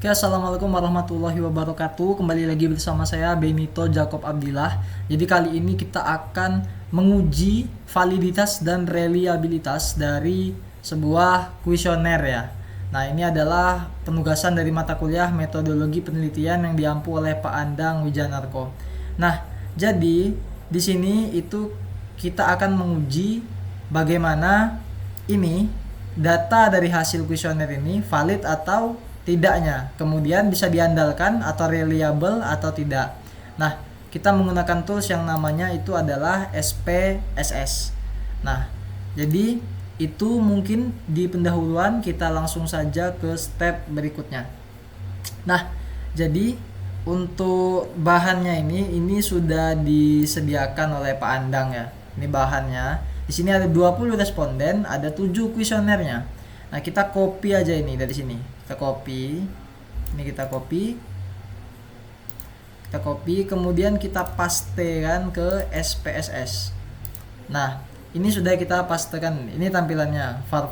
Oke, assalamualaikum warahmatullahi wabarakatuh. Kembali lagi bersama saya Benito Jacob Abdillah. Jadi kali ini kita akan menguji validitas dan reliabilitas dari sebuah kuesioner ya. Nah, ini adalah penugasan dari mata kuliah metodologi penelitian yang diampu oleh Pak Andang Wijanarko. Nah, jadi di sini itu kita akan menguji bagaimana ini data dari hasil kuesioner ini valid atau tidaknya, kemudian bisa diandalkan atau reliable atau tidak. Nah, kita menggunakan tools yang namanya itu adalah SPSS. Nah, jadi itu mungkin di pendahuluan, kita langsung saja ke step berikutnya. Nah, jadi untuk bahannya ini sudah disediakan oleh Pak Andang ya. Ini bahannya. Di sini ada 20 responden, ada 7 kuesionernya. Nah, kita copy aja ini dari sini. Kita copy. Ini kita copy. Kita copy, kemudian kita pastekan ke SPSS. Nah, ini sudah kita pastekan. Ini tampilannya. Var.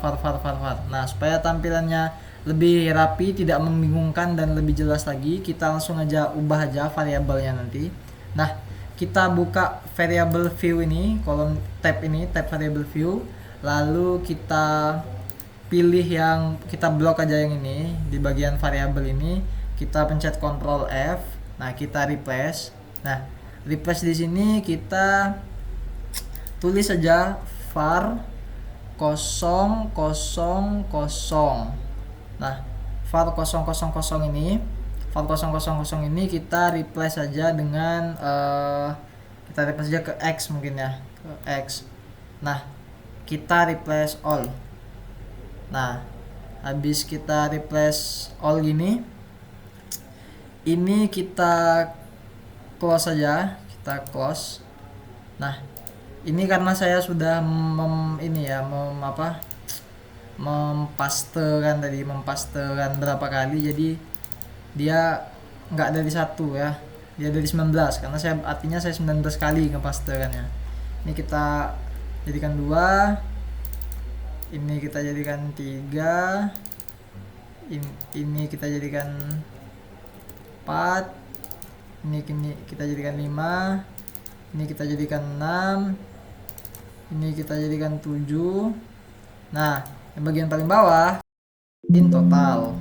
Nah, supaya tampilannya lebih rapi, tidak membingungkan dan lebih jelas lagi, kita langsung aja ubah aja variabelnya nanti. Nah, kita buka variable view ini, kolom tab ini, tab variable view, lalu kita pilih yang kita blok aja yang ini di bagian variabel ini, kita pencet Ctrl F. Nah, kita replace. Nah, replace di sini kita tulis saja var 000. Nah, var 000 ini, var 000 ini kita replace saja dengan kita replace saja ke X mungkin ya, ke X. Nah, kita replace all. Nah, habis kita replace all gini, ini kita close saja, kita close. Nah, ini karena saya sudah mempastekan berapa kali, jadi dia nggak dari satu ya, dia dari 19, karena artinya saya 19 kali ngepastekannya. Ini kita jadikan 2, ini kita jadikan 3, ini kita jadikan 4, ini kita jadikan 5, ini kita jadikan 6, ini kita jadikan 7. Nah, yang bagian paling bawah in total.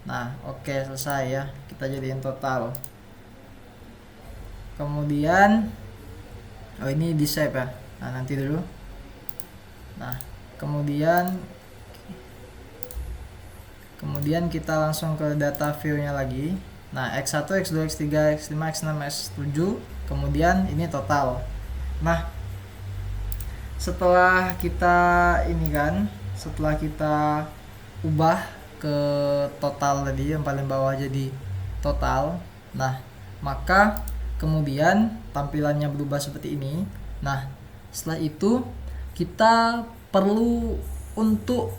Nah, oke, selesai ya, kita jadiin total. Kemudian ini di save ya. Nah, nanti dulu. Nah, kemudian kita langsung ke data view-nya lagi. Nah, X1, X2, X3, X5, X6, X7, kemudian ini total. Nah, setelah kita ubah ke total tadi, yang paling bawah jadi total. Nah, maka kemudian tampilannya berubah seperti ini. Nah, setelah itu kita perlu untuk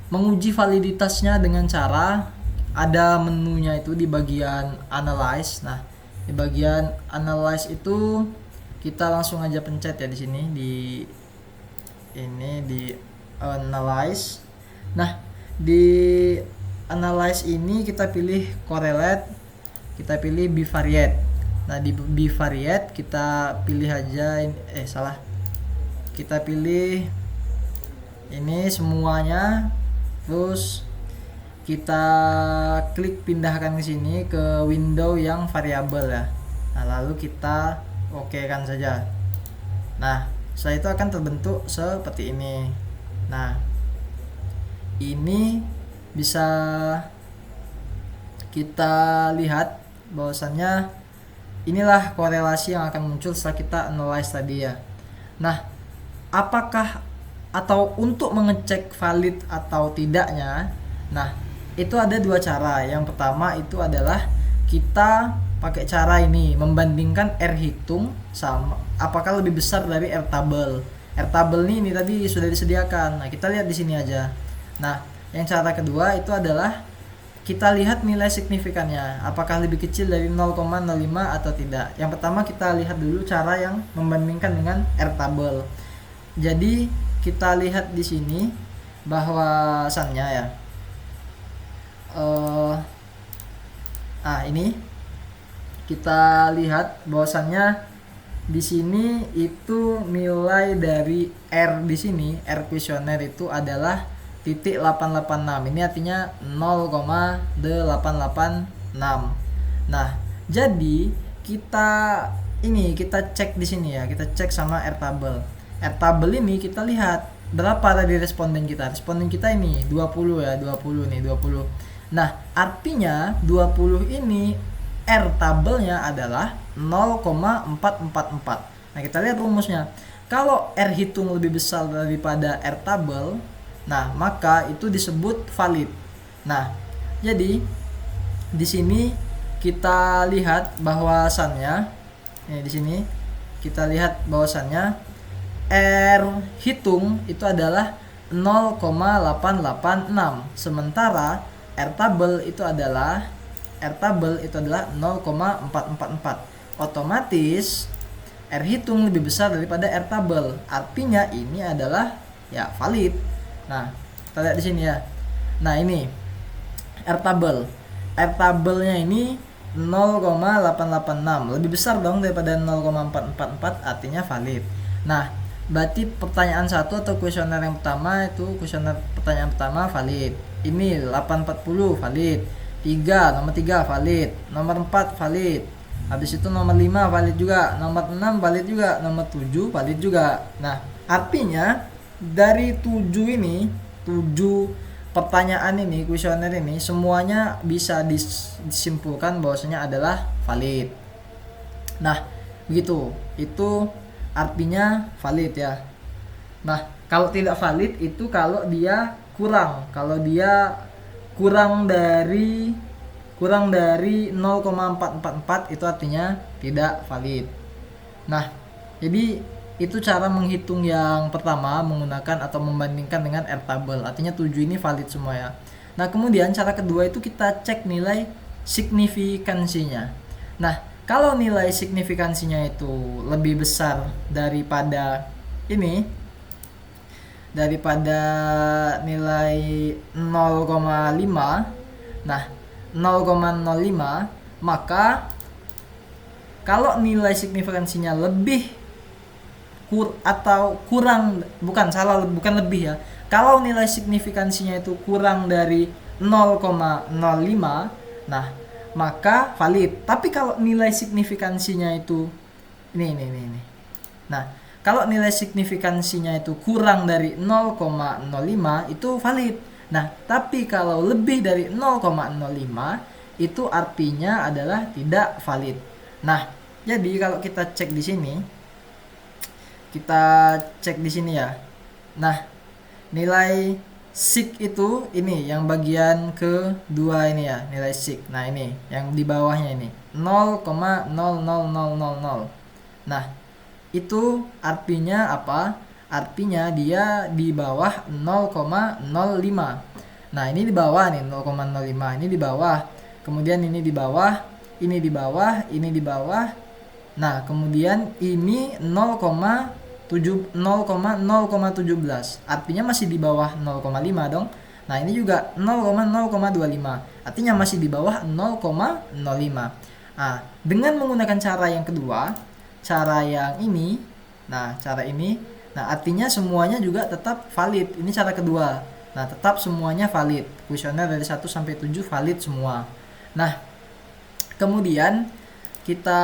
menguji validitasnya dengan cara ada menunya itu di bagian analyze. Nah, di bagian analyze itu kita langsung aja pencet ya di sini, di analyze. Nah, di analyze ini kita pilih correlate, kita pilih bivariate. Nah, di bivariate kita pilih aja kita pilih ini semuanya, terus kita klik pindahkan ke sini ke window yang variabel ya. Nah, lalu kita oke-kan saja. Nah, setelah itu akan terbentuk seperti ini. Nah, ini bisa kita lihat bahwasannya inilah korelasi yang akan muncul setelah kita analyze tadi ya. Nah, apakah atau untuk mengecek valid atau tidaknya, nah itu ada dua cara. Yang pertama itu adalah kita pakai cara ini, membandingkan R hitung sama apakah lebih besar dari R tabel. R tabel ini tadi sudah disediakan. Nah, kita lihat di sini aja. Nah, yang cara kedua itu adalah kita lihat nilai signifikannya, apakah lebih kecil dari 0,05 atau tidak. Yang pertama kita lihat dulu cara yang membandingkan dengan R tabel. Jadi kita lihat di sini bahwasannya ya, Ini kita lihat bahwasannya di sini itu nilai dari R di sini, R kuesioner itu adalah titik 886. Ini artinya 0,886. Nah, jadi kita cek di sini ya, kita cek sama R tabel. R tabel ini kita lihat berapa tadi responden kita. Responden kita ini 20 ya, 20 nih, 20. Nah, artinya 20 ini R tabelnya adalah 0,444. Nah, kita lihat rumusnya. Kalau R hitung lebih besar daripada R tabel, nah, maka itu disebut valid. Nah, jadi di sini kita lihat bahwasannya di sini kita lihat bahwasannya R hitung itu adalah 0,886, sementara R tabel itu adalah 0,444. Otomatis R hitung lebih besar daripada R tabel. Artinya ini adalah ya valid. Nah, kita lihat di sini ya. Nah, ini R tabel. R tabelnya ini 0,886, lebih besar dong daripada 0,444, artinya valid. Nah, berarti pertanyaan 1 atau kuesioner yang pertama itu kuesioner pertanyaan pertama valid. Ini 840 valid. 3, nomor 3 valid. Nomor 4 valid. Habis itu nomor 5 valid juga. Nomor 6 valid juga. Nomor 7 valid juga. Nah, artinya dari 7 ini, 7 pertanyaan ini, kuesioner ini semuanya bisa disimpulkan bahwasanya adalah valid. Nah, begitu. Itu artinya valid ya. Nah, kalau tidak valid itu kalau dia kurang. Kalau dia kurang dari 0,444 itu artinya tidak valid. Nah, jadi itu cara menghitung yang pertama menggunakan atau membandingkan dengan R tabel. Artinya 7 ini valid semua ya. Nah, kemudian cara kedua itu kita cek nilai signifikansinya. Nah, kalau nilai signifikansinya itu lebih besar daripada ini, daripada nilai 0,5. Nah, 0,05, maka kalau nilai signifikansinya lebih bukan lebih ya. Kalau nilai signifikansinya itu kurang dari 0,05, nah, maka valid. Tapi kalau nilai signifikansinya itu ini. Nah, kalau nilai signifikansinya itu kurang dari 0,05 itu valid. Nah, tapi kalau lebih dari 0,05 itu artinya adalah tidak valid. Nah, jadi kalau kita cek di sini, ya. Nah, nilai sig itu ini yang bagian kedua ini ya, nilai sig. Nah, ini yang di bawahnya ini 0,00000. Nah, itu artinya apa? Artinya dia di bawah 0,05. Nah, ini di bawah nih 0,05, ini di bawah. Kemudian ini di bawah, ini di bawah, ini di bawah. Nah, kemudian ini 0,17. Artinya masih di bawah 0,5 dong. Nah, ini juga 0,0,25. Artinya masih di bawah 0,05. Nah, dengan menggunakan cara yang kedua, cara yang ini, cara ini, artinya semuanya juga tetap valid. Ini cara kedua. Nah, tetap semuanya valid. Kuesioner dari 1 sampai 7 valid semua. Nah, kemudian kita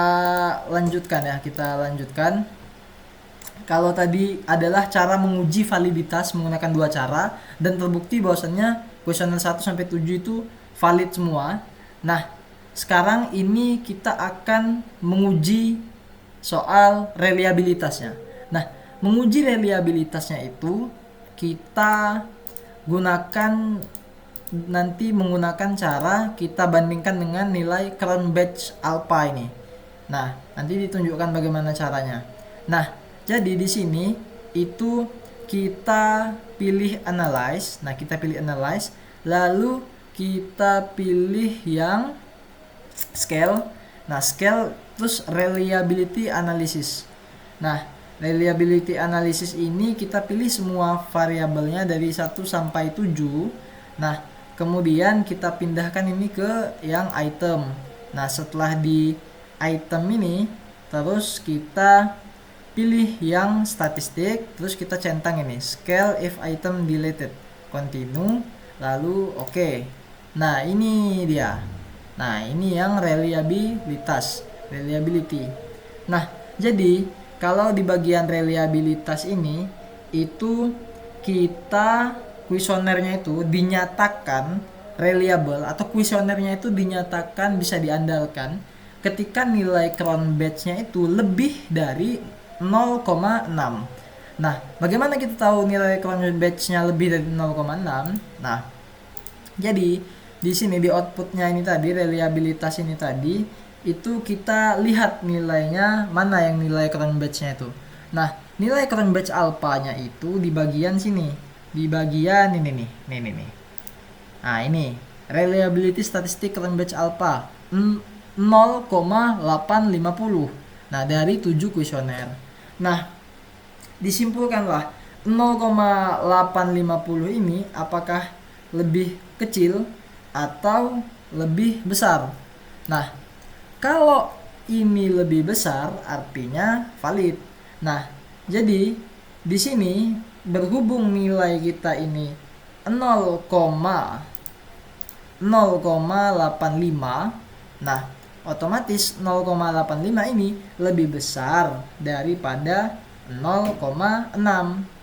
lanjutkan ya, Kalau tadi adalah cara menguji validitas menggunakan dua cara dan terbukti bahwasannya kuesioner 1 sampai 7 itu valid semua. Nah, sekarang ini kita akan menguji soal reliabilitasnya. Nah, menguji reliabilitasnya itu kita menggunakan cara kita bandingkan dengan nilai Cronbach's alpha ini. Nah, nanti ditunjukkan bagaimana caranya. Nah, jadi di sini itu kita pilih analyze. Nah, kita pilih analyze, lalu kita pilih yang scale. Nah, scale terus reliability analysis. Nah, reliability analysis ini kita pilih semua variabelnya dari 1 sampai 7. Nah, kemudian kita pindahkan ini ke yang item. Nah, setelah di item ini, terus kita pilih yang statistik, terus kita centang ini scale if item deleted, continue, lalu oke. Nah, ini dia. Nah, ini yang reliability. Nah, jadi kalau di bagian reliabilitas ini itu kita kuesionernya itu dinyatakan reliable atau kuesionernya itu dinyatakan bisa diandalkan ketika nilai crown batch-nya itu lebih dari 0,6. Nah, bagaimana kita tahu nilai crown batch-nya lebih dari 0,6? Nah, jadi di sini di outputnya ini tadi, reliabilitas ini tadi, itu kita lihat nilainya mana yang nilai crown batch-nya itu. Nah, nilai crown batch alpha-nya itu di bagian sini, di bagian ini nih. Nah, ini reliability statistik crown batch alpha 0,850. Nah, dari 7 kuesioner. Nah, disimpulkanlah 0,850 ini apakah lebih kecil atau lebih besar. Nah, kalau ini lebih besar artinya valid. Nah, jadi di sini berhubung nilai kita ini 0,85, nah otomatis 0,85 ini lebih besar daripada 0,6.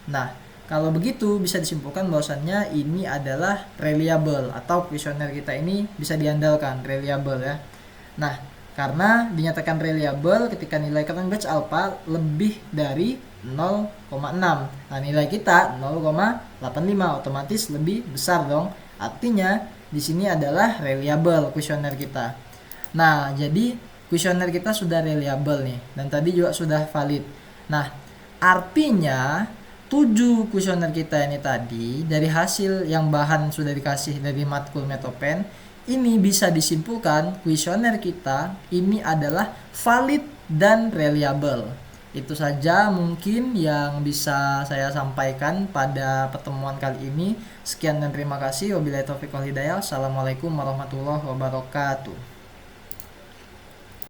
Nah, kalau begitu bisa disimpulkan bahwasannya ini adalah reliable atau kuesioner kita ini bisa diandalkan, reliable ya. Nah, karena dinyatakan reliable ketika nilai crown batch alpha lebih dari 0,6. Nah, nilai kita 0,85 otomatis lebih besar dong. Artinya di sini adalah reliable kuesioner kita. Nah, jadi kuesioner kita sudah reliable nih dan tadi juga sudah valid. Nah, artinya 7 kuesioner kita ini tadi dari hasil yang bahan sudah dikasih dari matkul Metopen ini bisa disimpulkan kuesioner kita ini adalah valid dan reliable. Itu saja mungkin yang bisa saya sampaikan pada pertemuan kali ini. Sekian dan terima kasih. Wabillahi taufiq wal hidayah. Assalamualaikum warahmatullahi wabarakatuh.